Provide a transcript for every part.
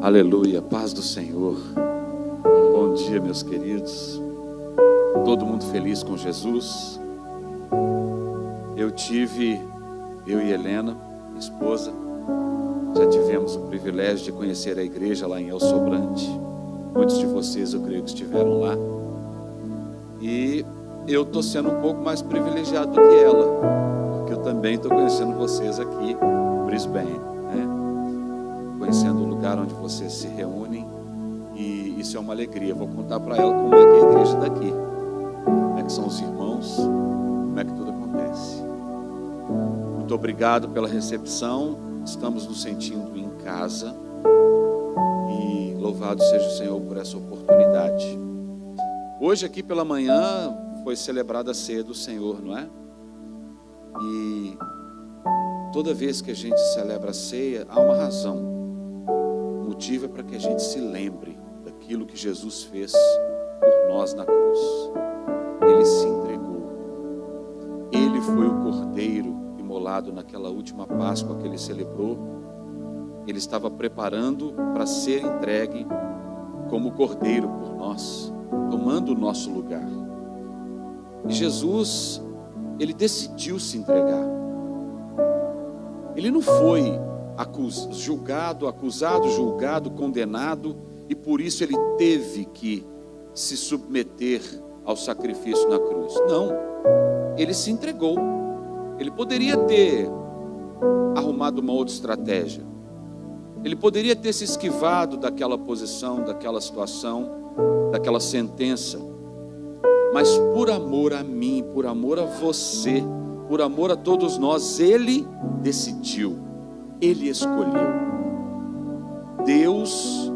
Aleluia, paz do Senhor. Bom dia, meus queridos. Todo mundo feliz com Jesus. Eu e Helena, minha esposa, já tivemos o privilégio de conhecer a igreja lá em El Sobrante. Muitos de vocês, eu creio que estiveram lá. E eu estou sendo um pouco mais privilegiado do que ela, porque eu também estou conhecendo vocês aqui em Brisbane, né? Conhecendo o lugar onde vocês se reúnem, e isso é uma alegria. Vou contar para ela como é que é a igreja daqui, como é que são os irmãos, como é que tudo acontece. Muito obrigado pela recepção. Estamos nos sentindo em casa, e louvado seja o Senhor por essa oportunidade. Hoje aqui pela manhã foi celebrada a ceia do Senhor, não é? E toda vez que a gente celebra a ceia, há uma razão. O motivo é para que a gente se lembre daquilo que Jesus fez por nós na cruz. Ele se entregou. Ele foi o cordeiro imolado naquela última Páscoa que ele celebrou. Ele estava preparando para ser entregue como cordeiro por nós, tomando o nosso lugar. E Jesus, ele decidiu se entregar. Ele não foi julgado, condenado, e por isso ele teve que se submeter ao sacrifício na cruz. Não, ele se entregou. Ele poderia ter arrumado uma outra estratégia. Ele poderia ter se esquivado daquela posição, daquela situação, daquela sentença. Mas por amor a mim, por amor a você, por amor a todos nós, ele decidiu, ele escolheu. Deus,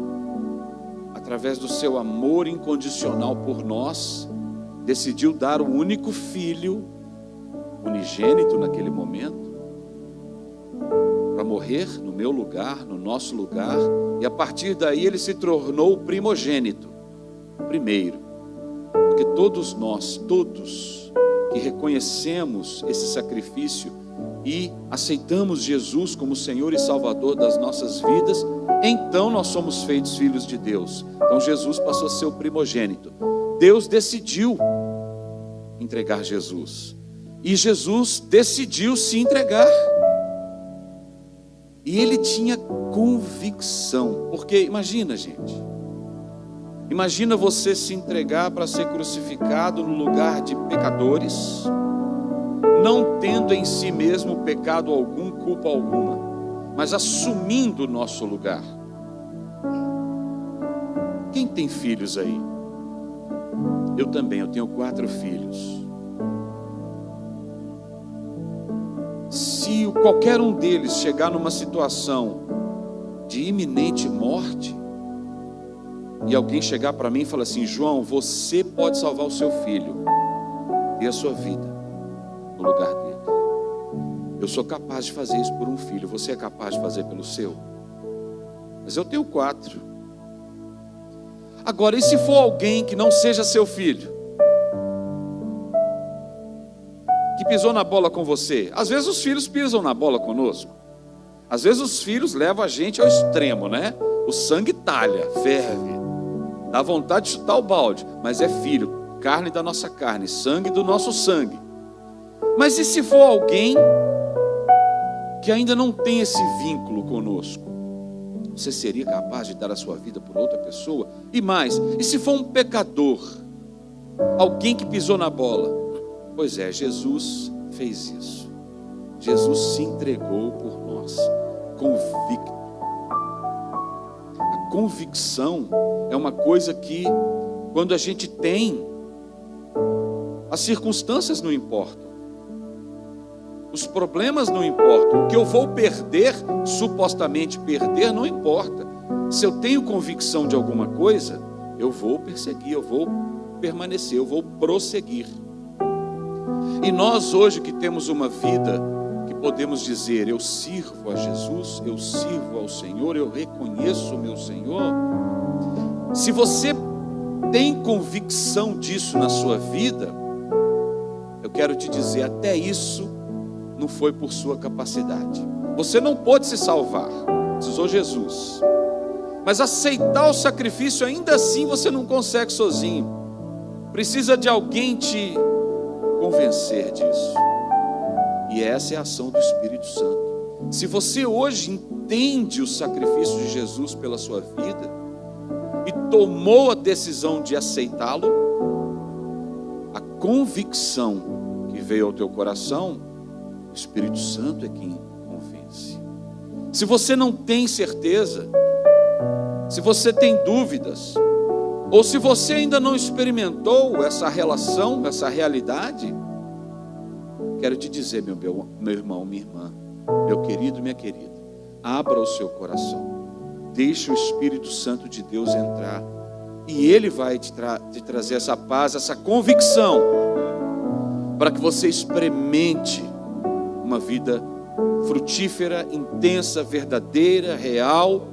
através do seu amor incondicional por nós, decidiu dar o único filho, unigênito naquele momento, para morrer no meu lugar, no nosso lugar, e a partir daí ele se tornou o primogênito, primeiro, porque todos nós, todos que reconhecemos esse sacrifício e aceitamos Jesus como Senhor e Salvador das nossas vidas, então nós somos feitos filhos de Deus. Então Jesus passou a ser o primogênito. Deus decidiu entregar Jesus, e Jesus decidiu se entregar. E ele tinha convicção, porque imagina, gente, imagina você se entregar para ser crucificado no lugar de pecadores, não tendo em si mesmo pecado algum, culpa alguma, mas assumindo o nosso lugar. Quem tem filhos aí? Eu também, eu tenho 4 filhos. Se qualquer um deles chegar numa situação de iminente morte, e alguém chegar para mim e falar assim: João, você pode salvar o seu filho e a sua vida no lugar dele. Eu sou capaz de fazer isso por um filho. Você é capaz de fazer pelo seu? Mas eu tenho 4. Agora, e se for alguém que não seja seu filho, que pisou na bola com você? Às vezes os filhos pisam na bola conosco. Às vezes os filhos levam a gente ao extremo, né? O sangue talha, ferve, dá vontade de chutar o balde, mas é filho, carne da nossa carne, sangue do nosso sangue. Mas e se for alguém que ainda não tem esse vínculo conosco? Você seria capaz de dar a sua vida por outra pessoa? E mais, e se for um pecador, alguém que pisou na bola? Pois é, Jesus fez isso. Jesus se entregou por nós, convicto. A convicção é uma coisa que, quando a gente tem, as circunstâncias não importam, os problemas não importam, o que eu vou perder, supostamente perder, não importa. Se eu tenho convicção de alguma coisa, eu vou perseguir, eu vou permanecer, eu vou prosseguir. E nós hoje que temos uma vida que podemos dizer: eu sirvo a Jesus, eu sirvo ao Senhor, eu reconheço o meu Senhor. Se você tem convicção disso na sua vida, eu quero te dizer, até isso não foi por sua capacidade. Você não pôde se salvar, precisou Jesus. Mas aceitar o sacrifício, ainda assim você não consegue sozinho. Precisa de alguém te convencer disso. E essa é a ação do Espírito Santo. Se você hoje entende o sacrifício de Jesus pela sua vida e tomou a decisão de aceitá-lo, a convicção que veio ao teu coração, o Espírito Santo é quem convence. Se você não tem certeza, se você tem dúvidas, ou se você ainda não experimentou essa relação, essa realidade, quero te dizer, meu irmão, minha irmã, meu querido, minha querida, abra o seu coração, deixe o Espírito Santo de Deus entrar, e Ele vai te trazer essa paz, essa convicção, para que você experimente uma vida frutífera, intensa, verdadeira, real,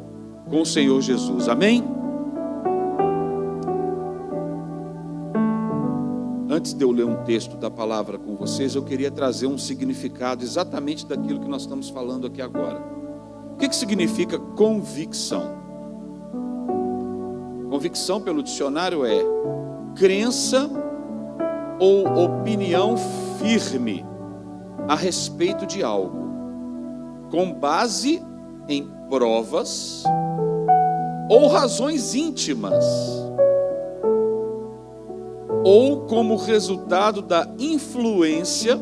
com o Senhor Jesus. Amém? Antes de eu ler um texto da palavra com vocês, eu queria trazer um significado exatamente daquilo que nós estamos falando aqui agora. O que significa convicção? Convicção, pelo dicionário, é crença ou opinião firme a respeito de algo, com base em provas ou razões íntimas, ou como resultado da influência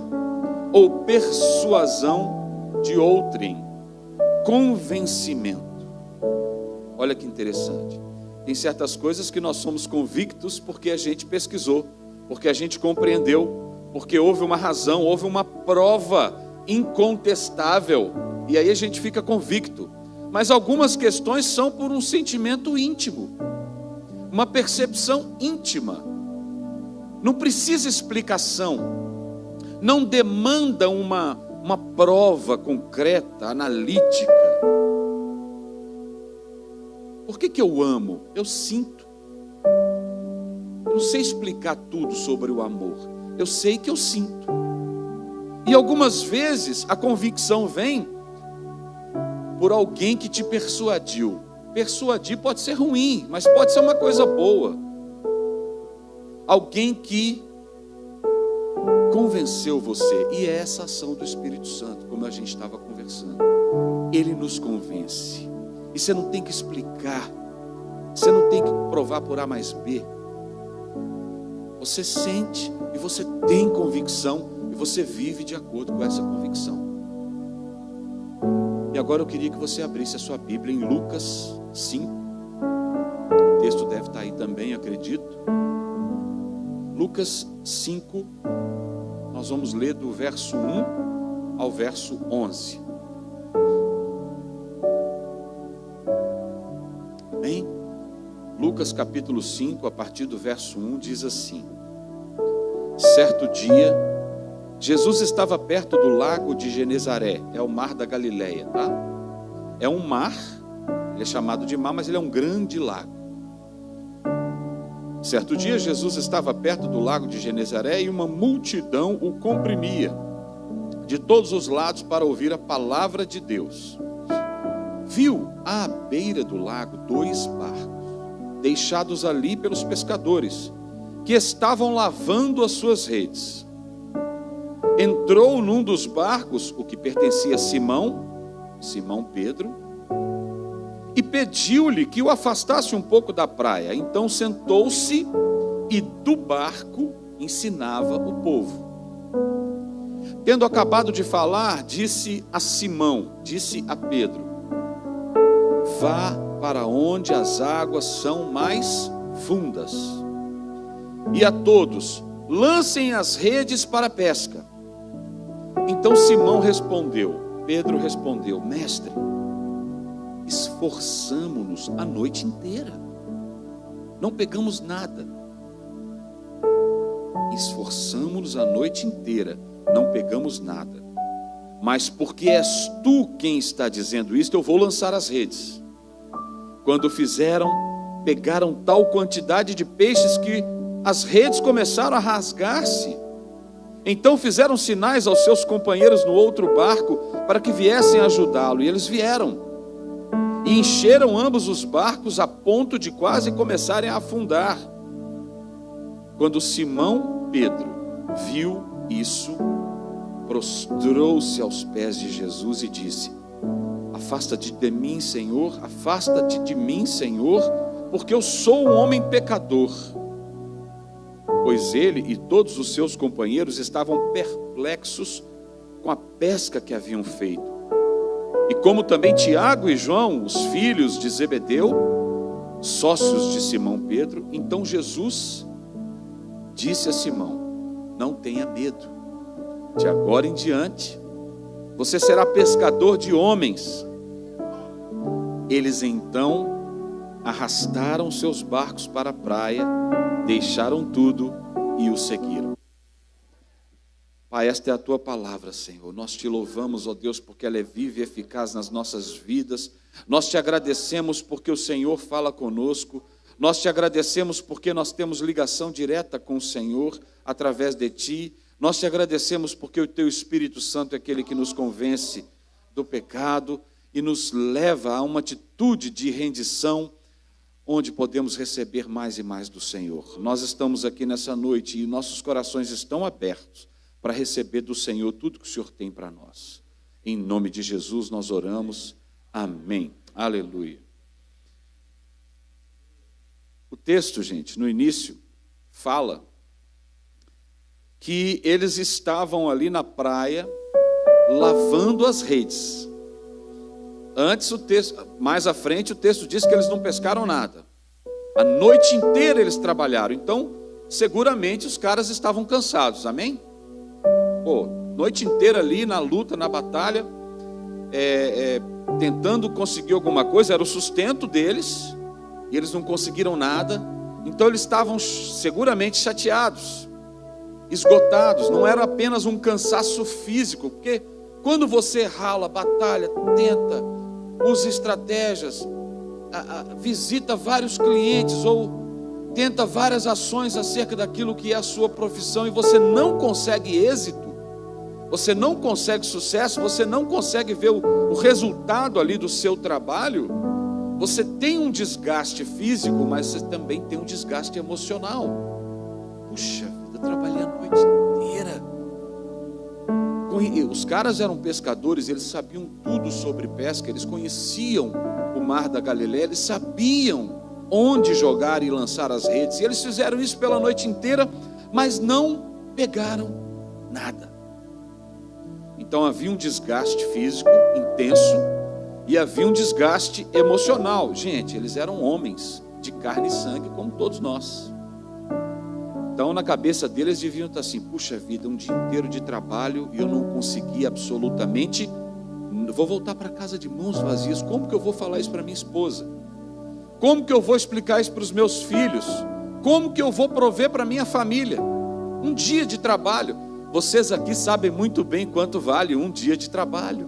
ou persuasão de outrem. Convencimento. Olha que interessante. Tem certas coisas que nós somos convictos porque a gente pesquisou, porque a gente compreendeu, porque houve uma razão, houve uma prova incontestável, e aí a gente fica convicto. Mas algumas questões são por um sentimento íntimo, uma percepção íntima. Não precisa explicação, não demanda uma prova concreta, analítica. Por que eu amo? Eu sinto. Eu não sei explicar tudo sobre o amor, eu sei que eu sinto. E algumas vezes a convicção vem por alguém que te persuadiu. Persuadir pode ser ruim, mas pode ser uma coisa boa. Alguém que convenceu você, e é essa ação do Espírito Santo, como a gente estava conversando. Ele nos convence, e você não tem que explicar, você não tem que provar por A mais B. Você sente, e você tem convicção, e você vive de acordo com essa convicção. E agora eu queria que você abrisse a sua Bíblia em Lucas 5, o texto deve estar aí também, acredito. Lucas 5, nós vamos ler do verso 1 ao verso 11. Amém? Lucas capítulo 5, a partir do verso 1, diz assim: certo dia, Jesus estava perto do lago de Genezaré, é o mar da Galileia, tá? É um mar, ele é chamado de mar, mas ele é um grande lago. Certo dia, Jesus estava perto do lago de Genezaré e uma multidão o comprimia de todos os lados para ouvir a palavra de Deus. Viu à beira do lago 2 barcos, deixados ali pelos pescadores, que estavam lavando as suas redes. Entrou num dos barcos, o que pertencia a Simão Pedro, e pediu-lhe que o afastasse um pouco da praia. Então sentou-se e do barco ensinava o povo. Tendo acabado de falar, disse a Pedro: vá para onde as águas são mais fundas, e a todos lancem as redes para a pesca. Então Pedro respondeu: mestre, esforçamo-nos a noite inteira, não pegamos nada. Esforçamo-nos a noite inteira, não pegamos nada. Mas porque és tu quem está dizendo isto, eu vou lançar as redes. Quando pegaram tal quantidade de peixes que as redes começaram a rasgar-se. Então fizeram sinais aos seus companheiros no outro barco para que viessem ajudá-lo, e eles vieram. e encheram ambos os barcos a ponto de quase começarem a afundar. Quando Simão Pedro viu isso, prostrou-se aos pés de Jesus e disse: afasta-te de mim, Senhor, afasta-te de mim, Senhor, porque eu sou um homem pecador. Pois ele e todos os seus companheiros estavam perplexos com a pesca que haviam feito. E como também Tiago e João, os filhos de Zebedeu, sócios de Simão Pedro, então Jesus disse a Simão: não tenha medo, de agora em diante você será pescador de homens. Eles então arrastaram seus barcos para a praia, deixaram tudo e o seguiram. Pai, esta é a tua palavra, Senhor. Nós te louvamos, ó Deus, porque ela é viva e eficaz nas nossas vidas. Nós te agradecemos porque o Senhor fala conosco. Nós te agradecemos porque nós temos ligação direta com o Senhor através de ti. Nós te agradecemos porque o teu Espírito Santo é aquele que nos convence do pecado e nos leva a uma atitude de rendição, onde podemos receber mais e mais do Senhor. Nós estamos aqui nessa noite e nossos corações estão abertos para receber do Senhor tudo que o Senhor tem para nós. Em nome de Jesus nós oramos. Amém. Aleluia. O texto, gente, no início, fala que eles estavam ali na praia lavando as redes. Antes, mais à frente, o texto diz que eles não pescaram nada. A noite inteira eles trabalharam. Então, seguramente os caras estavam cansados, amém? Noite inteira ali na luta, na batalha, tentando conseguir alguma coisa, era o sustento deles, e eles não conseguiram nada. Então eles estavam seguramente chateados, esgotados. Não era apenas um cansaço físico, porque quando você rala, batalha, tenta, usa estratégias, visita vários clientes ou tenta várias ações acerca daquilo que é a sua profissão e você não consegue êxito, você não consegue sucesso, você não consegue ver o resultado ali do seu trabalho, você tem um desgaste físico, mas você também tem um desgaste emocional. Puxa vida, trabalhei a noite inteira. Os caras eram pescadores, eles sabiam tudo sobre pesca, eles conheciam o mar da Galileia, eles sabiam onde jogar e lançar as redes, e eles fizeram isso pela noite inteira, mas não pegaram nada. Então havia um desgaste físico intenso e havia um desgaste emocional. Gente, eles eram homens de carne e sangue como todos nós. Então na cabeça deles deviam estar assim: puxa vida, um dia inteiro de trabalho e eu não consegui absolutamente, vou voltar para casa de mãos vazias. Como que eu vou falar isso para minha esposa? Como que eu vou explicar isso para os meus filhos? Como que eu vou prover para minha família? Um dia de trabalho. Vocês aqui sabem muito bem quanto vale um dia de trabalho.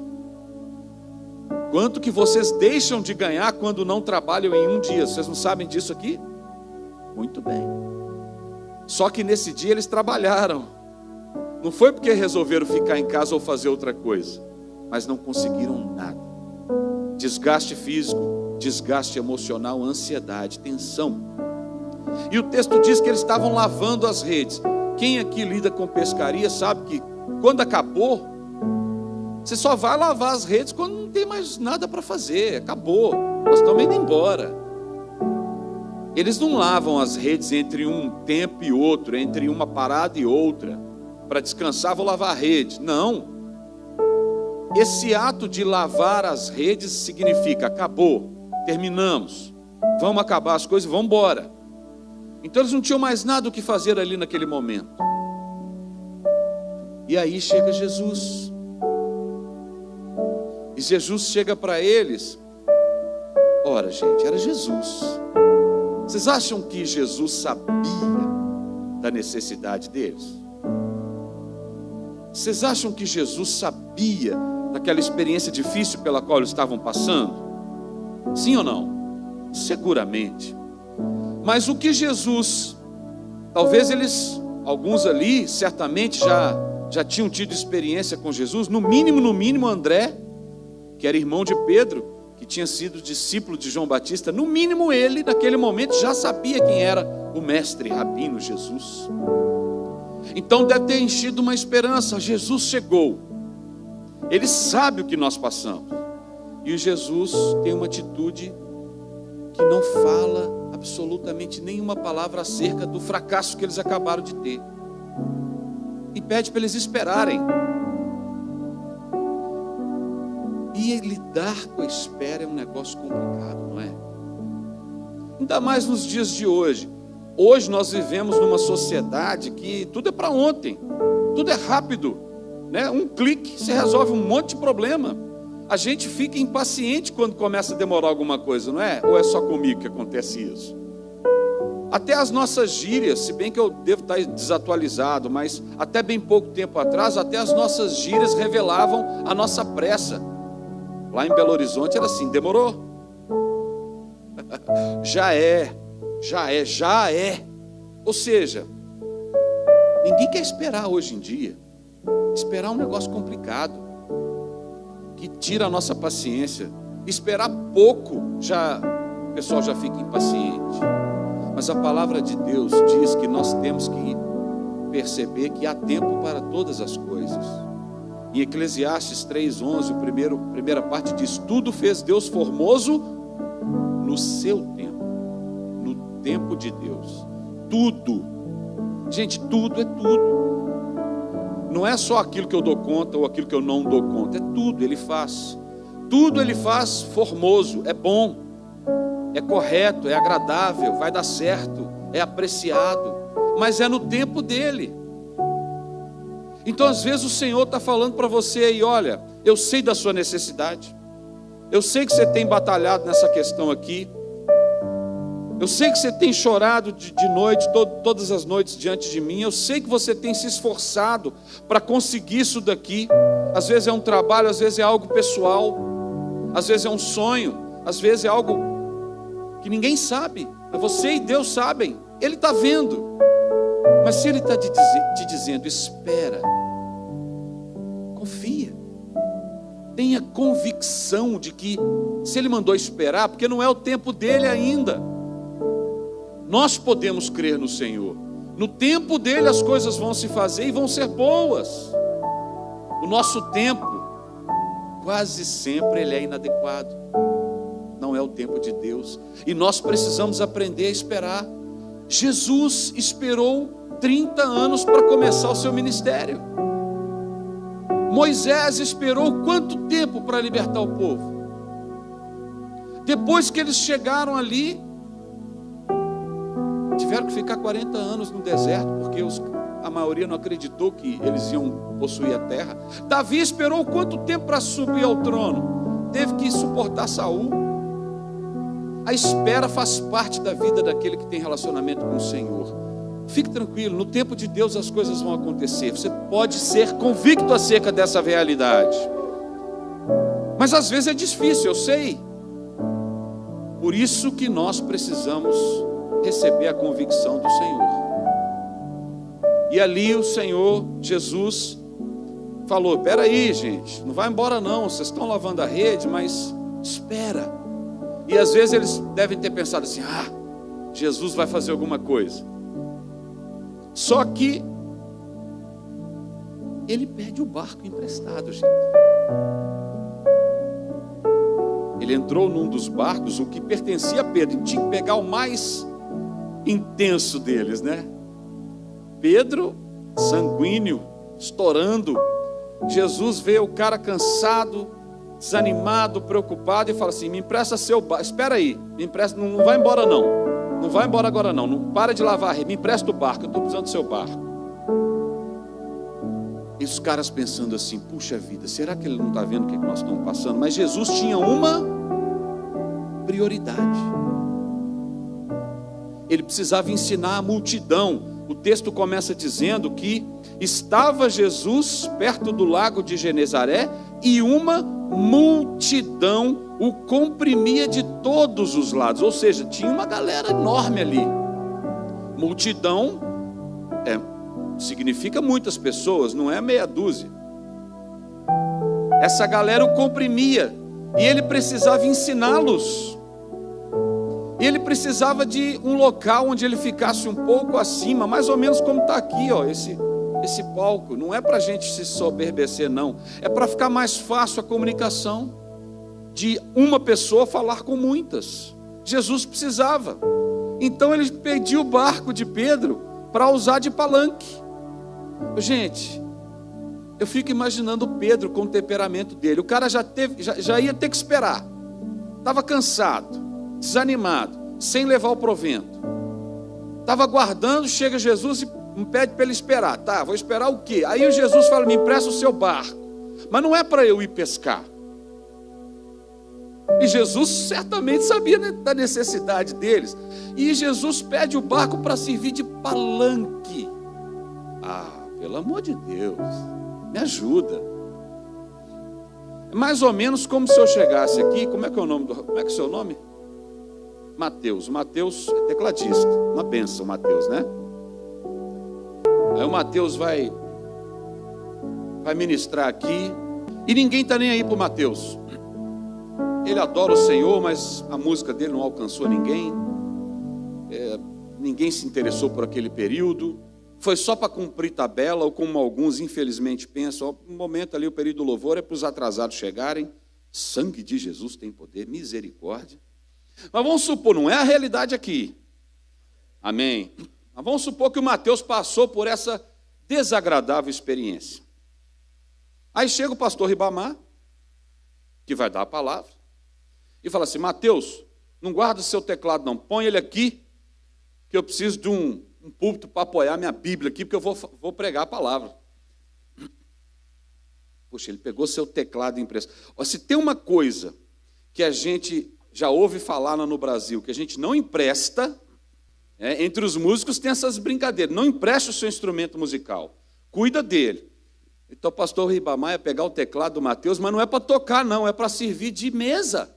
Quanto que vocês deixam de ganhar quando não trabalham em um dia? Vocês não sabem disso aqui? Muito bem. Só que nesse dia eles trabalharam. Não foi porque resolveram ficar em casa ou fazer outra coisa, mas não conseguiram nada. Desgaste físico, desgaste emocional, ansiedade, tensão. E o texto diz que eles estavam lavando as redes. Quem aqui lida com pescaria sabe que quando acabou, você só vai lavar as redes quando não tem mais nada para fazer. Acabou, nós estamos indo embora. Eles não lavam as redes entre um tempo e outro, entre uma parada e outra, para descansar, vou lavar a rede. Não. Esse ato de lavar as redes significa: acabou, terminamos, vamos acabar as coisas e vamos embora. Então eles não tinham mais nada o que fazer ali naquele momento. E aí chega Jesus. E Jesus chega para eles. Ora, gente, era Jesus. Vocês acham que Jesus sabia da necessidade deles? Vocês acham que Jesus sabia daquela experiência difícil pela qual eles estavam passando? Sim ou não? Seguramente. Mas o que Jesus, talvez alguns ali, certamente já tinham tido experiência com Jesus, no mínimo André, que era irmão de Pedro, que tinha sido discípulo de João Batista, no mínimo ele, naquele momento, já sabia quem era o mestre rabino Jesus. Então deve ter enchido uma esperança. Jesus chegou, ele sabe o que nós passamos, e o Jesus tem uma atitude que não fala absolutamente nenhuma palavra acerca do fracasso que eles acabaram de ter, e pede para eles esperarem. E lidar com a espera é um negócio complicado, não é? Ainda mais nos dias de hoje. Hoje nós vivemos numa sociedade que tudo é para ontem, tudo é rápido, né? Um clique se resolve um monte de problema. A gente fica impaciente quando começa a demorar alguma coisa, não é? Ou é só comigo que acontece isso? Até as nossas gírias, se bem que eu devo estar desatualizado, mas até bem pouco tempo atrás, até as nossas gírias revelavam a nossa pressa. Lá em Belo Horizonte era assim: demorou? Já é. Ou seja, ninguém quer esperar hoje em dia. Esperar é um negócio complicado, que tira a nossa paciência. Esperar pouco, o pessoal já fica impaciente. Mas a palavra de Deus diz que nós temos que perceber que há tempo para todas as coisas. Em Eclesiastes 3:11, a primeira parte diz: tudo fez Deus formoso no seu tempo, no tempo de Deus. Tudo, gente, tudo é tudo. Não é só aquilo que eu dou conta ou aquilo que eu não dou conta, é tudo Ele faz. Tudo Ele faz formoso, é bom, é correto, é agradável, vai dar certo, é apreciado, mas é no tempo dEle. Então às vezes o Senhor está falando para você aí: olha, eu sei da sua necessidade, eu sei que você tem batalhado nessa questão aqui, eu sei que você tem chorado de noite, todas as noites diante de mim, eu sei que você tem se esforçado para conseguir isso daqui. Às vezes é um trabalho, às vezes é algo pessoal, às vezes é um sonho, às vezes é algo que ninguém sabe, mas você e Deus sabem, Ele está vendo. Mas se Ele está te dizendo: espera, confia, tenha convicção de que se Ele mandou esperar, porque não é o tempo dEle ainda. Nós podemos crer no Senhor, no tempo dEle as coisas vão se fazer e vão ser boas. O nosso tempo, quase sempre ele é inadequado, não é o tempo de Deus, e nós precisamos aprender a esperar. Jesus esperou 30 anos para começar o seu ministério. Moisés esperou quanto tempo para libertar o povo? Depois que eles chegaram ali, tiveram que ficar 40 anos no deserto, porque a maioria não acreditou que eles iam possuir a terra. Davi esperou quanto tempo para subir ao trono? Teve que suportar Saul. A espera faz parte da vida daquele que tem relacionamento com o Senhor. Fique tranquilo, no tempo de Deus as coisas vão acontecer. Você pode ser convicto acerca dessa realidade. Mas às vezes é difícil, eu sei. Por isso que nós precisamos receber a convicção do Senhor. E ali o Senhor Jesus falou: espera aí, gente, não vai embora não, vocês estão lavando a rede, mas espera. E às vezes eles devem ter pensado assim: Jesus vai fazer alguma coisa. Só que ele pede o barco emprestado, gente. Ele entrou num dos barcos, o que pertencia a Pedro, e tinha que pegar o mais intenso deles, né? Pedro, sanguíneo, estourando. Jesus vê o cara cansado, desanimado, preocupado, e fala assim: me empresta seu barco. Espera aí, me empresta, não vai embora não. Não vai embora agora não. Não para de lavar, me empresta o barco, eu estou precisando do seu barco. E os caras pensando assim: puxa vida, será que ele não está vendo o que nós estamos passando? Mas Jesus tinha uma prioridade. Ele precisava ensinar a multidão. O texto começa dizendo que estava Jesus perto do lago de Genezaré e uma multidão o comprimia de todos os lados. Ou seja, tinha uma galera enorme ali. Multidão significa muitas pessoas, não é meia dúzia. Essa galera o comprimia. E ele precisava ensiná-los. Ele precisava de um local onde ele ficasse um pouco acima, mais ou menos como está aqui, ó, esse palco. Não é para a gente se soberbecer, não. É para ficar mais fácil a comunicação de uma pessoa falar com muitas. Jesus precisava. Então ele pediu o barco de Pedro para usar de palanque. Gente, eu fico imaginando Pedro com o temperamento dele. O cara já ia ter que esperar. Estava cansado, desanimado, sem levar o provento. Estava aguardando, chega Jesus e pede para ele esperar. Tá, vou esperar o quê? Aí o Jesus fala, me empresta o seu barco. Mas não é para eu ir pescar. E Jesus certamente sabia da necessidade deles. E Jesus pede o barco para servir de palanque. Ah, pelo amor de Deus, me ajuda. É mais ou menos como se eu chegasse aqui. Como é que é o seu nome? Mateus. Mateus é tecladista. Uma bênção, Mateus, né? Aí o Mateus vai ministrar aqui. E ninguém está nem aí para o Mateus. Ele adora o Senhor, mas a música dele não alcançou ninguém. Ninguém se interessou por aquele período. Foi só para cumprir tabela, ou como alguns infelizmente pensam, no momento ali o período do louvor é para os atrasados chegarem. Sangue de Jesus tem poder, misericórdia. Mas vamos supor, não é a realidade aqui. Amém. Mas vamos supor que o Mateus passou por essa desagradável experiência. Aí chega o pastor Ribamar, que vai dar a palavra, e fala assim, Mateus, não guarda seu teclado não, põe ele aqui, que eu preciso de um púlpito para apoiar minha Bíblia aqui, porque eu vou pregar a palavra. Poxa, ele pegou seu teclado emprestado. Se tem uma coisa que a gente já ouve falar no Brasil, que a gente não empresta, entre os músicos tem essas brincadeiras, não empreste o seu instrumento musical, cuida dele. Então o pastor Ribamar ia pegar o teclado do Mateus, mas não é para tocar não, é para servir de mesa,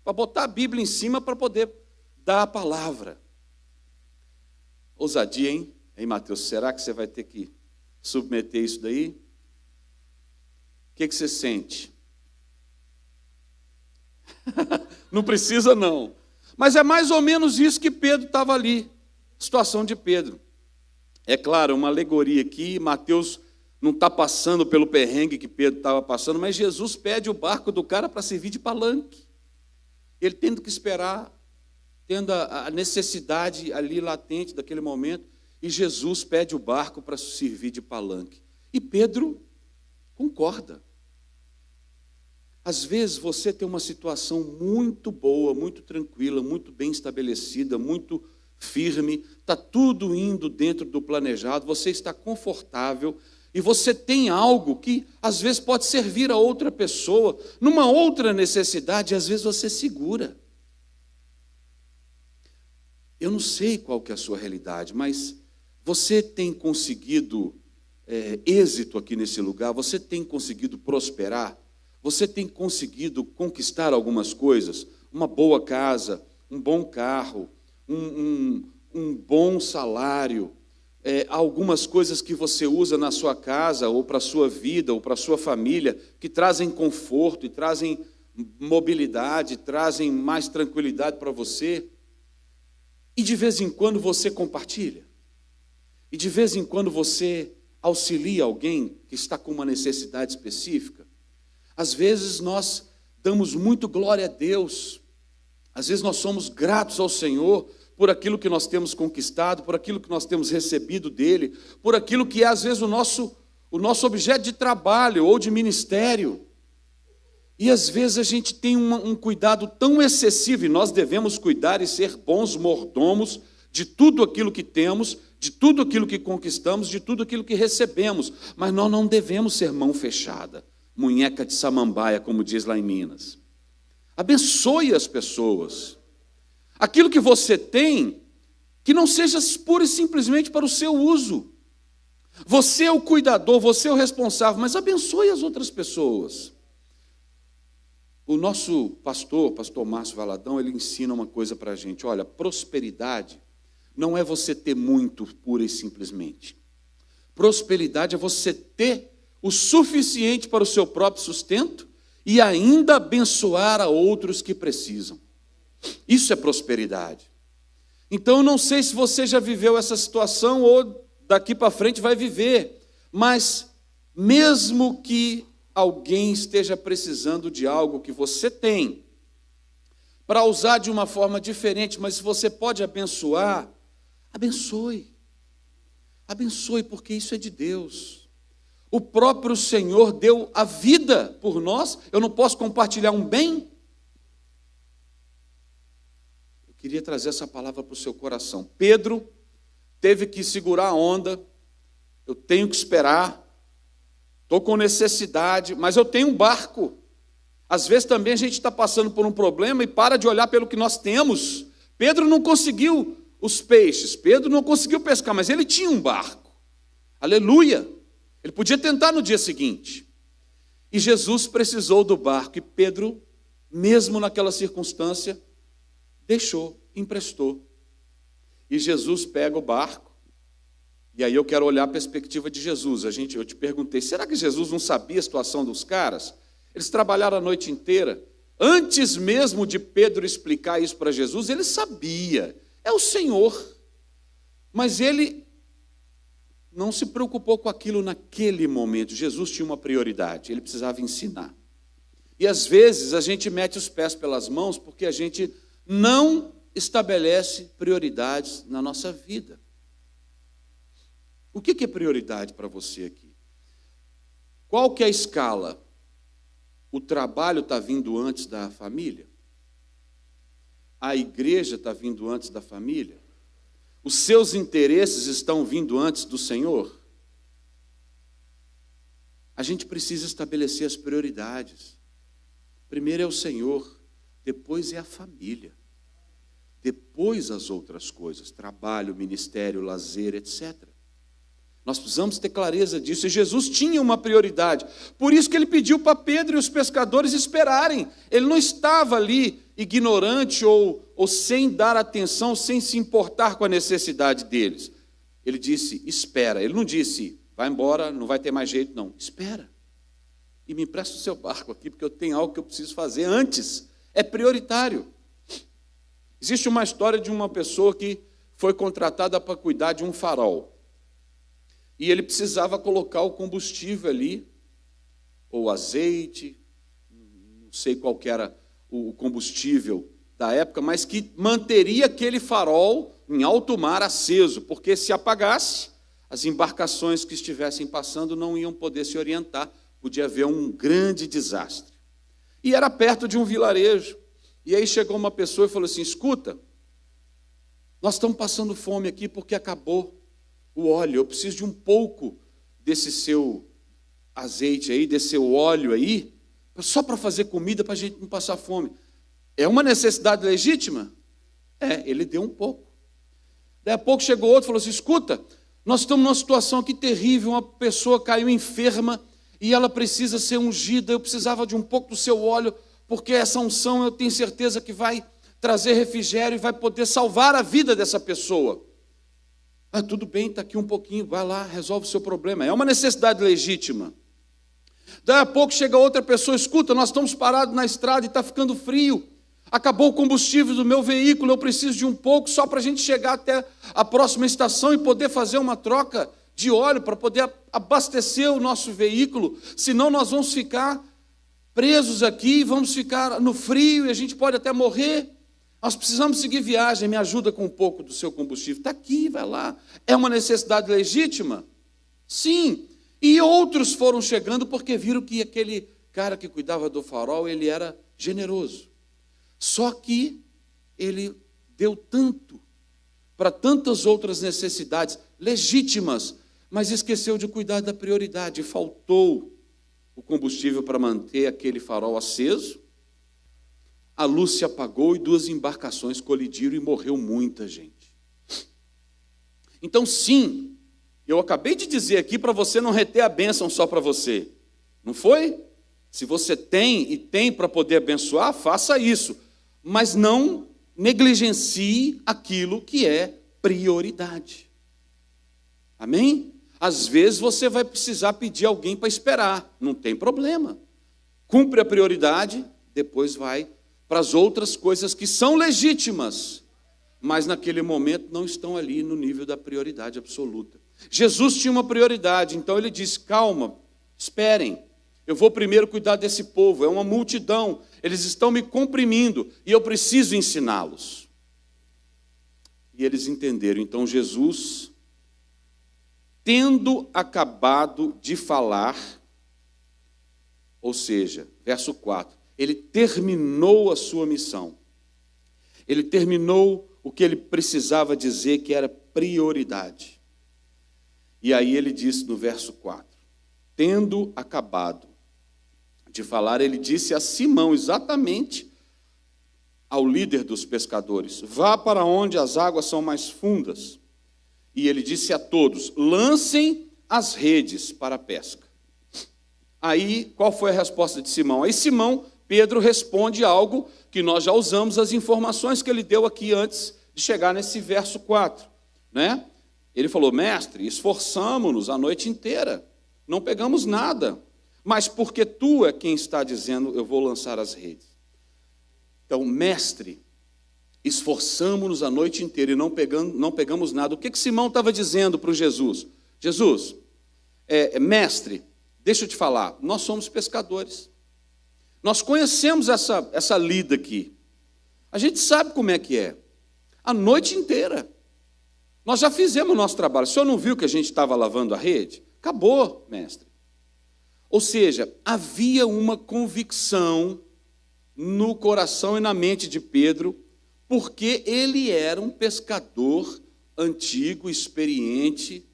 para botar a Bíblia em cima para poder dar a palavra. Ousadia, hein? Hein, Mateus, será que você vai ter que submeter isso daí? O que você sente? Não precisa não. Mas é mais ou menos isso que Pedro estava ali. Situação de Pedro. É claro, uma alegoria aqui, Mateus não está passando pelo perrengue que Pedro estava passando, mas Jesus pede o barco do cara para servir de palanque. Ele tendo que esperar, tendo a necessidade ali latente daquele momento, e Jesus pede o barco para servir de palanque. E Pedro concorda. Às vezes você tem uma situação muito boa, muito tranquila, muito bem estabelecida, muito firme, está tudo indo dentro do planejado, você está confortável, e você tem algo que às vezes pode servir a outra pessoa, numa outra necessidade, e às vezes você segura. Eu não sei qual que é a sua realidade, mas você tem conseguido êxito aqui nesse lugar, você tem conseguido prosperar, você tem conseguido conquistar algumas coisas, uma boa casa, um bom carro, um bom salário, algumas coisas que você usa na sua casa, ou para a sua vida, ou para a sua família, que trazem conforto, e trazem mobilidade, trazem mais tranquilidade para você. E de vez em quando você compartilha. E de vez em quando você auxilia alguém que está com uma necessidade específica. Às vezes nós damos muito glória a Deus. Às vezes nós somos gratos ao Senhor por aquilo que nós temos conquistado, por aquilo que nós temos recebido dele, por aquilo que é às vezes o nosso objeto de trabalho ou de ministério. E às vezes a gente tem um cuidado tão excessivo, e nós devemos cuidar e ser bons mordomos de tudo aquilo que temos, de tudo aquilo que conquistamos, de tudo aquilo que recebemos. Mas nós não devemos ser mão fechada, munheca de samambaia, como diz lá em Minas. Abençoe as pessoas. Aquilo que você tem, que não seja pura e simplesmente para o seu uso. Você é o cuidador, você é o responsável, mas abençoe as outras pessoas. O nosso pastor Márcio Valadão, ele ensina uma coisa para a gente. Olha, prosperidade não é você ter muito pura e simplesmente. Prosperidade é você ter o suficiente para o seu próprio sustento e ainda abençoar a outros que precisam. Isso é prosperidade. Então, eu não sei se você já viveu essa situação ou daqui para frente vai viver, mas mesmo que alguém esteja precisando de algo que você tem, para usar de uma forma diferente, mas se você pode abençoar, abençoe. Abençoe, porque isso é de Deus. O próprio Senhor deu a vida por nós. Eu não posso compartilhar um bem? Eu queria trazer essa palavra para o seu coração. Pedro teve que segurar a onda. Eu tenho que esperar. Estou com necessidade, mas eu tenho um barco. Às vezes também a gente está passando por um problema e para de olhar pelo que nós temos. Pedro não conseguiu os peixes, Pedro não conseguiu pescar, mas ele tinha um barco. Aleluia! Ele podia tentar no dia seguinte. E Jesus precisou do barco, e Pedro, mesmo naquela circunstância, deixou, emprestou. E Jesus pega o barco, e aí eu quero olhar a perspectiva de Jesus. Eu te perguntei, será que Jesus não sabia a situação dos caras? Eles trabalharam a noite inteira. Antes mesmo de Pedro explicar isso para Jesus, ele sabia. É o Senhor. Mas ele não se preocupou com aquilo naquele momento. Jesus tinha uma prioridade, ele precisava ensinar. E às vezes a gente mete os pés pelas mãos porque a gente não estabelece prioridades na nossa vida. O que é prioridade para você aqui? Qual que é a escala? O trabalho está vindo antes da família? A igreja está vindo antes da família? Os seus interesses estão vindo antes do Senhor? A gente precisa estabelecer as prioridades. Primeiro é o Senhor, depois é a família, depois as outras coisas, trabalho, ministério, lazer, etc. Nós precisamos ter clareza disso, e Jesus tinha uma prioridade, por isso que ele pediu para Pedro e os pescadores esperarem. Ele não estava ali ignorante ou sem dar atenção, sem se importar com a necessidade deles. Ele disse, espera. Ele não disse, vai embora, não vai ter mais jeito, não. Espera. E me empresta o seu barco aqui, porque eu tenho algo que eu preciso fazer antes. É prioritário. Existe uma história de uma pessoa que foi contratada para cuidar de um farol. E ele precisava colocar o combustível ali, ou azeite, não sei qual que era o combustível da época, mas que manteria aquele farol em alto mar aceso, porque se apagasse, as embarcações que estivessem passando não iam poder se orientar, podia haver um grande desastre. E era perto de um vilarejo, e aí chegou uma pessoa e falou assim, escuta, nós estamos passando fome aqui porque acabou o óleo, eu preciso de um pouco desse seu azeite aí, desse seu óleo aí, só para fazer comida, para a gente não passar fome. É uma necessidade legítima? É, ele deu um pouco. Daí a pouco chegou outro e falou assim, escuta, nós estamos numa situação aqui terrível, uma pessoa caiu enferma e ela precisa ser ungida, eu precisava de um pouco do seu óleo, porque essa unção eu tenho certeza que vai trazer refrigério e vai poder salvar a vida dessa pessoa. Ah, tudo bem, está aqui um pouquinho, vai lá, resolve o seu problema. É uma necessidade legítima. Daí a pouco chega outra pessoa, escuta, nós estamos parados na estrada e está ficando frio. Acabou o combustível do meu veículo, eu preciso de um pouco só para a gente chegar até a próxima estação e poder fazer uma troca de óleo para poder abastecer o nosso veículo. Senão nós vamos ficar presos aqui, vamos ficar no frio e a gente pode até morrer. Nós precisamos seguir viagem, me ajuda com um pouco do seu combustível. Está aqui, vai lá. É uma necessidade legítima? Sim. E outros foram chegando porque viram que aquele cara que cuidava do farol, ele era generoso. Só que ele deu tanto para tantas outras necessidades legítimas, mas esqueceu de cuidar da prioridade. Faltou o combustível para manter aquele farol aceso. A luz se apagou e 2 embarcações colidiram e morreu muita gente. Então, sim, eu acabei de dizer aqui para você não reter a bênção só para você. Não foi? Se você tem e tem para poder abençoar, faça isso. Mas não negligencie aquilo que é prioridade. Amém? Às vezes você vai precisar pedir alguém para esperar. Não tem problema. cumpre a prioridade, depois vai para as outras coisas que são legítimas, mas naquele momento não estão ali no nível da prioridade absoluta. Jesus tinha uma prioridade, então ele disse: calma, esperem, eu vou primeiro cuidar desse povo, é uma multidão, eles estão me comprimindo e eu preciso ensiná-los. E eles entenderam. Então Jesus, tendo acabado de falar, ou seja, verso 4, ele terminou a sua missão, ele terminou o que ele precisava dizer, que era prioridade. E aí ele disse no verso 4, tendo acabado de falar, ele disse a Simão, exatamente ao líder dos pescadores: vá para onde as águas são mais fundas. E ele disse a todos: lancem as redes para a pesca. Aí, qual foi a resposta de Simão? Aí Simão, Pedro, responde algo que nós já usamos, as informações que ele deu aqui antes de chegar nesse verso 4, né? Ele falou: mestre, esforçamo-nos a noite inteira, não pegamos nada, mas porque tu é quem está dizendo, eu vou lançar as redes. Então, mestre, esforçamo-nos a noite inteira e não pegamos nada. O que Simão estava dizendo para o Jesus? Jesus, mestre, deixa eu te falar, nós somos pescadores. Nós conhecemos essa lida aqui. A gente sabe como é que é. A noite inteira. Nós já fizemos o nosso trabalho. O senhor não viu que a gente estava lavando a rede? Acabou, mestre. Ou seja, havia uma convicção no coração e na mente de Pedro, porque ele era um pescador antigo, experiente,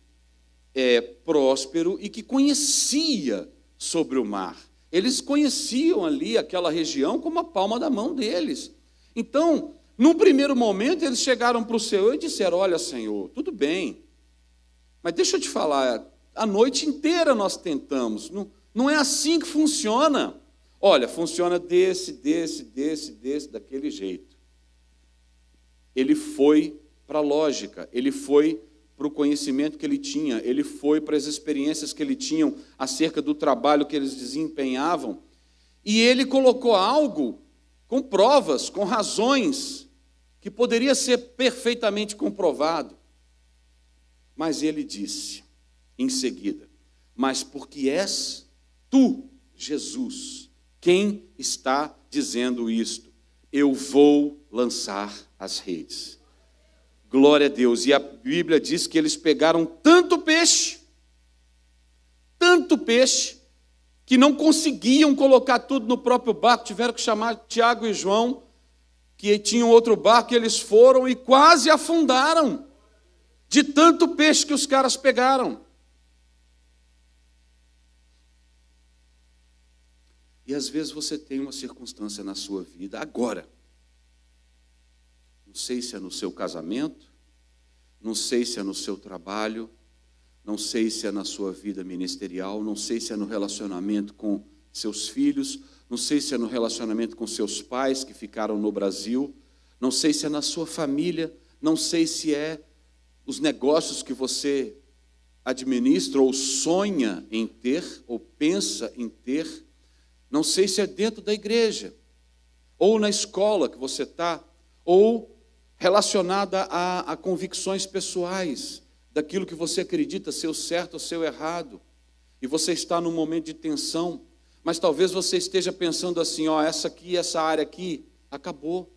próspero e que conhecia sobre o mar. Eles conheciam ali aquela região como a palma da mão deles. Então, num primeiro momento, eles chegaram para o Senhor e disseram: olha, Senhor, tudo bem, mas deixa eu te falar, a noite inteira nós tentamos, não é assim que funciona. Olha, funciona desse, daquele jeito. Ele foi para a lógica, ele foi para o conhecimento que ele tinha, ele foi para as experiências que ele tinha acerca do trabalho que eles desempenhavam, e ele colocou algo com provas, com razões, que poderia ser perfeitamente comprovado. Mas ele disse, em seguida: mas porque és tu, Jesus, quem está dizendo isto, eu vou lançar as redes. Glória a Deus. E a Bíblia diz que eles pegaram tanto peixe, que não conseguiam colocar tudo no próprio barco, tiveram que chamar Tiago e João, que tinham outro barco, e eles foram e quase afundaram, de tanto peixe que os caras pegaram. E às vezes você tem uma circunstância na sua vida, agora. Não sei se é no seu casamento, não sei se é no seu trabalho, não sei se é na sua vida ministerial, não sei se é no relacionamento com seus filhos, não sei se é no relacionamento com seus pais que ficaram no Brasil, não sei se é na sua família, não sei se é os negócios que você administra ou sonha em ter, ou pensa em ter. Não sei se é dentro da igreja, ou na escola que você está, ou relacionada a convicções pessoais, daquilo que você acredita ser o certo ou ser o errado, e você está num momento de tensão, mas talvez você esteja pensando assim: ó, essa área aqui, acabou,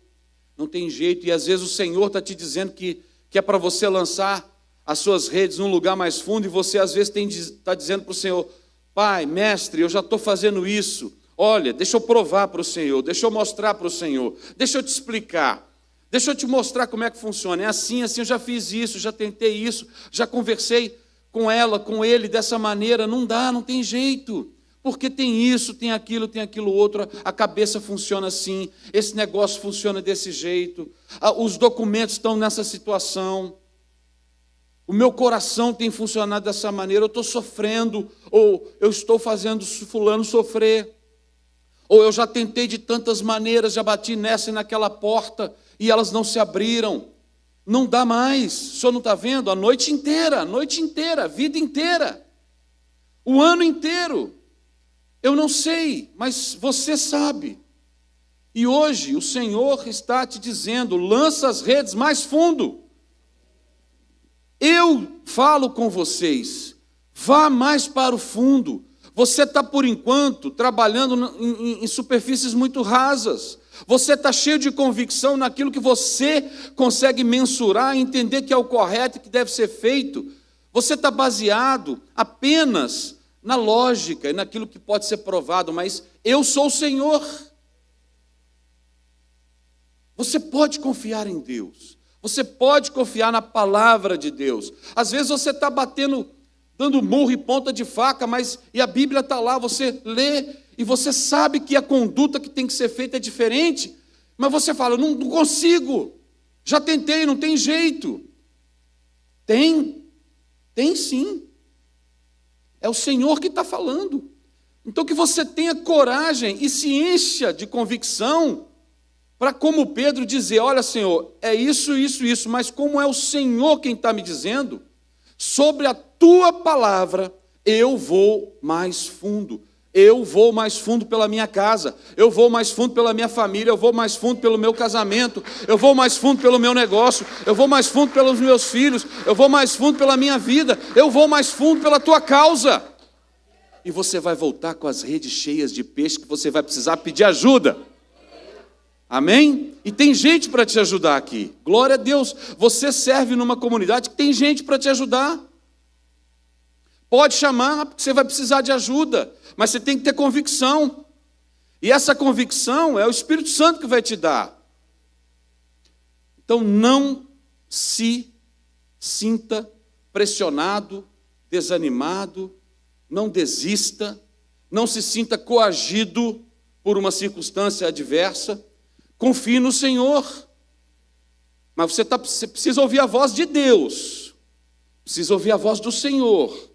não tem jeito, e às vezes o Senhor está te dizendo que é para você lançar as suas redes num lugar mais fundo, e você às vezes está dizendo para o Senhor: pai, mestre, eu já estou fazendo isso, olha, deixa eu provar para o Senhor, deixa eu mostrar para o Senhor, deixa eu te explicar, deixa eu te mostrar como é que funciona. É assim, eu já fiz isso, já tentei isso, já conversei com ela, com ele dessa maneira. Não dá, não tem jeito, porque tem isso, tem aquilo outro, a cabeça funciona assim, esse negócio funciona desse jeito, os documentos estão nessa situação, o meu coração tem funcionado dessa maneira, eu estou sofrendo, ou eu estou fazendo fulano sofrer, ou eu já tentei de tantas maneiras, já bati nessa e naquela porta, e elas não se abriram. Não dá mais. O senhor não está vendo? A noite inteira, a vida inteira, o ano inteiro. Eu não sei, mas você sabe. E hoje o Senhor está te dizendo: lança as redes mais fundo. Eu falo com vocês, vá mais para o fundo. Você está, por enquanto, trabalhando em superfícies muito rasas. Você está cheio de convicção naquilo que você consegue mensurar, entender que é o correto e que deve ser feito. Você está baseado apenas na lógica e naquilo que pode ser provado, mas eu sou o Senhor. Você pode confiar em Deus. Você pode confiar na palavra de Deus. Às vezes você está dando murro e ponta de faca, e a Bíblia está lá, você lê e você sabe que a conduta que tem que ser feita é diferente, mas você fala: não consigo, já tentei, não tem jeito. Tem sim. É o Senhor que está falando. Então que você tenha coragem e se encha de convicção, para, como Pedro, dizer: olha, Senhor, é isso, mas como é o Senhor quem está me dizendo, sobre a tua palavra, eu vou mais fundo. Eu vou mais fundo pela minha casa, eu vou mais fundo pela minha família, eu vou mais fundo pelo meu casamento, eu vou mais fundo pelo meu negócio, eu vou mais fundo pelos meus filhos, eu vou mais fundo pela minha vida, eu vou mais fundo pela tua causa. E você vai voltar com as redes cheias de peixe que você vai precisar pedir ajuda. Amém? E tem gente para te ajudar aqui. Glória a Deus. Você serve numa comunidade que tem gente para te ajudar. Pode chamar, porque você vai precisar de ajuda. Mas você tem que ter convicção. E essa convicção é o Espírito Santo que vai te dar. Então não se sinta pressionado, desanimado, não desista, não se sinta coagido por uma circunstância adversa. Confie no Senhor. Mas você precisa ouvir a voz de Deus. Precisa ouvir a voz do Senhor.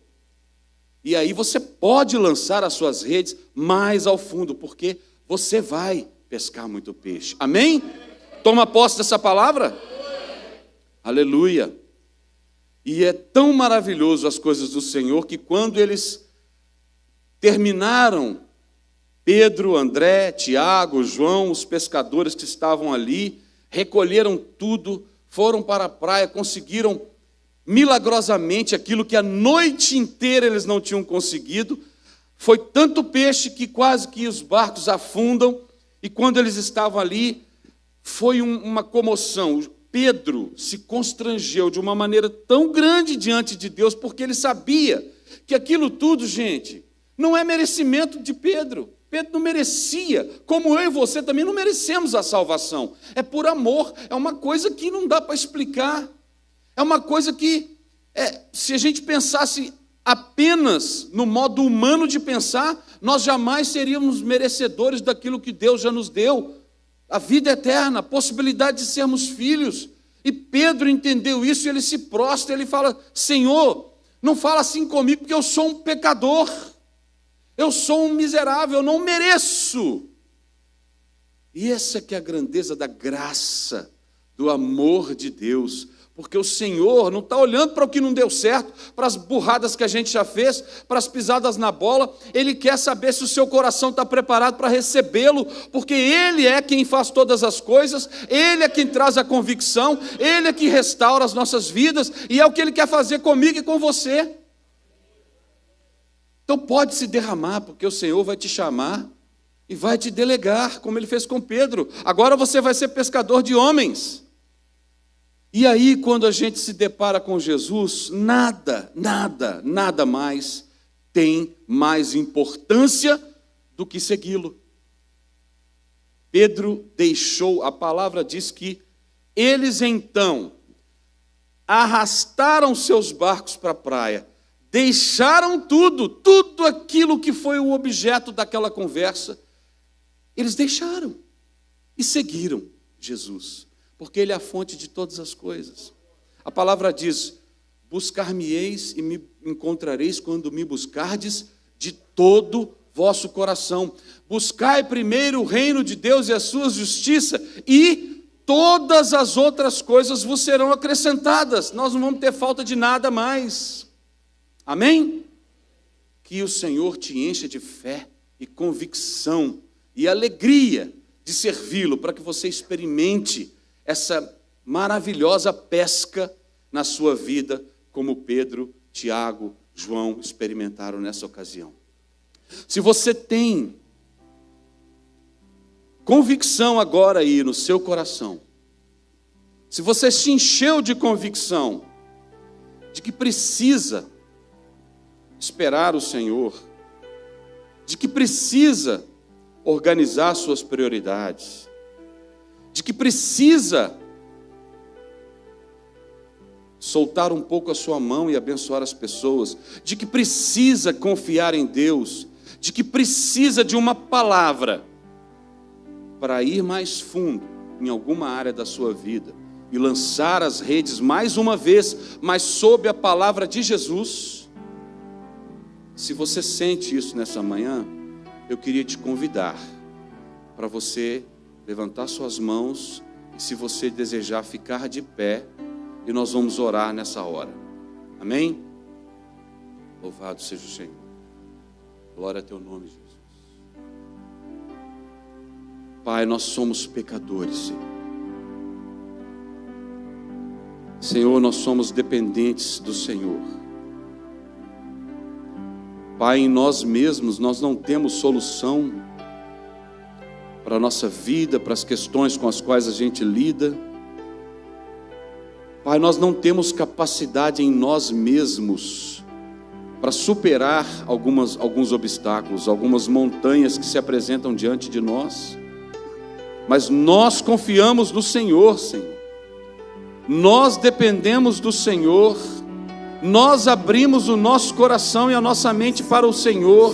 E aí você pode lançar as suas redes mais ao fundo, porque você vai pescar muito peixe. Amém? Toma posse dessa palavra? Aleluia. E é tão maravilhoso as coisas do Senhor, que quando eles terminaram, Pedro, André, Tiago, João, os pescadores que estavam ali, recolheram tudo, foram para a praia, conseguiram milagrosamente aquilo que a noite inteira eles não tinham conseguido. Foi tanto peixe que quase que os barcos afundam, e quando eles estavam ali, foi uma comoção. Pedro se constrangeu de uma maneira tão grande diante de Deus, porque ele sabia que aquilo tudo, gente, não é merecimento de Pedro. Pedro não merecia, como eu e você também não merecemos a salvação. É por amor, é uma coisa que não dá para explicar. É uma coisa que, se a gente pensasse apenas no modo humano de pensar, nós jamais seríamos merecedores daquilo que Deus já nos deu. A vida eterna, a possibilidade de sermos filhos. E Pedro entendeu isso e ele se prostra, ele fala: Senhor, não fala assim comigo, porque eu sou um pecador. Eu sou um miserável, eu não mereço. E essa que é a grandeza da graça, do amor de Deus. Porque o Senhor não está olhando para o que não deu certo, para as burradas que a gente já fez, para as pisadas na bola. Ele quer saber se o seu coração está preparado para recebê-lo, porque Ele é quem faz todas as coisas, Ele é quem traz a convicção, Ele é quem restaura as nossas vidas, e é o que Ele quer fazer comigo e com você. Então pode se derramar, porque o Senhor vai te chamar e vai te delegar, como Ele fez com Pedro. Agora você vai ser pescador de homens. E aí, quando a gente se depara com Jesus, nada mais tem mais importância do que segui-lo. Pedro deixou, a palavra diz que eles então arrastaram seus barcos para a praia, deixaram tudo aquilo que foi o objeto daquela conversa, eles deixaram e seguiram Jesus. Porque Ele é a fonte de todas as coisas. A palavra diz: buscar-me-eis e me encontrareis quando me buscardes de todo vosso coração. Buscai primeiro o reino de Deus e a sua justiça, e todas as outras coisas vos serão acrescentadas. Nós não vamos ter falta de nada mais. Amém? Que o Senhor te encha de fé, e convicção e alegria de servi-lo, para que você experimente essa maravilhosa pesca na sua vida, como Pedro, Tiago, João experimentaram nessa ocasião. Se você tem convicção agora aí no seu coração, se você se encheu de convicção de que precisa esperar o Senhor, de que precisa organizar suas prioridades, de que precisa soltar um pouco a sua mão e abençoar as pessoas, de que precisa confiar em Deus, de que precisa de uma palavra para ir mais fundo em alguma área da sua vida e lançar as redes mais uma vez, mas sob a palavra de Jesus. Se você sente isso nessa manhã, eu queria te convidar para você levantar suas mãos e, se você desejar, ficar de pé, e nós vamos orar nessa hora. Amém? Louvado seja o Senhor. Glória a teu nome, Jesus. Pai, nós somos pecadores, Senhor. Senhor, nós somos dependentes do Senhor. Pai, em nós mesmos nós não temos solução para a nossa vida, para as questões com as quais a gente lida. Pai, nós não temos capacidade em nós mesmos para superar alguns obstáculos, algumas montanhas que se apresentam diante de nós. Mas nós confiamos no Senhor, Senhor. Nós dependemos do Senhor. Nós abrimos o nosso coração e a nossa mente para o Senhor.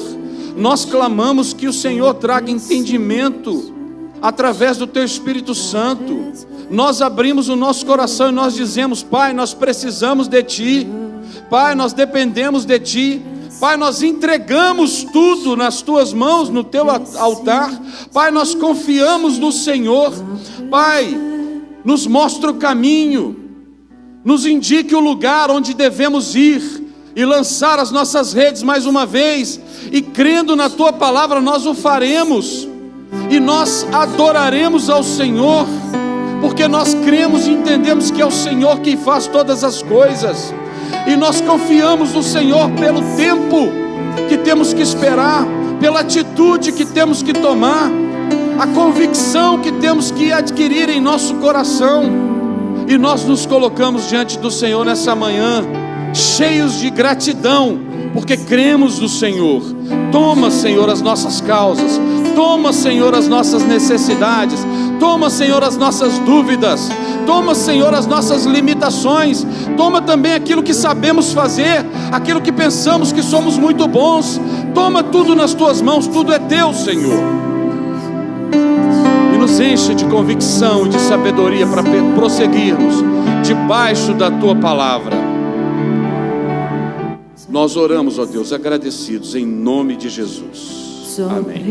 Nós clamamos que o Senhor traga entendimento através do Teu Espírito Santo. Nós abrimos o nosso coração e nós dizemos: Pai, nós precisamos de Ti. Pai, nós dependemos de Ti. Pai, nós entregamos tudo nas Tuas mãos, no Teu altar. Pai, nós confiamos no Senhor. Pai, nos mostra o caminho, nos indique o lugar onde devemos ir e lançar as nossas redes mais uma vez, e crendo na Tua palavra nós o faremos, e nós adoraremos ao Senhor, porque nós cremos e entendemos que é o Senhor quem faz todas as coisas, e nós confiamos no Senhor pelo tempo que temos que esperar, pela atitude que temos que tomar, a convicção que temos que adquirir em nosso coração. E nós nos colocamos diante do Senhor nessa manhã, cheios de gratidão, porque cremos no Senhor. Toma, Senhor, as nossas causas. Toma, Senhor, as nossas necessidades. Toma, Senhor, as nossas dúvidas. Toma, Senhor, as nossas limitações. Toma também aquilo que sabemos fazer, aquilo que pensamos que somos muito bons. Toma tudo nas Tuas mãos, tudo é Teu, Senhor. E nos enche de convicção e de sabedoria para prosseguirmos debaixo da Tua palavra. Nós oramos, ó Deus, agradecidos em nome de Jesus. Amém.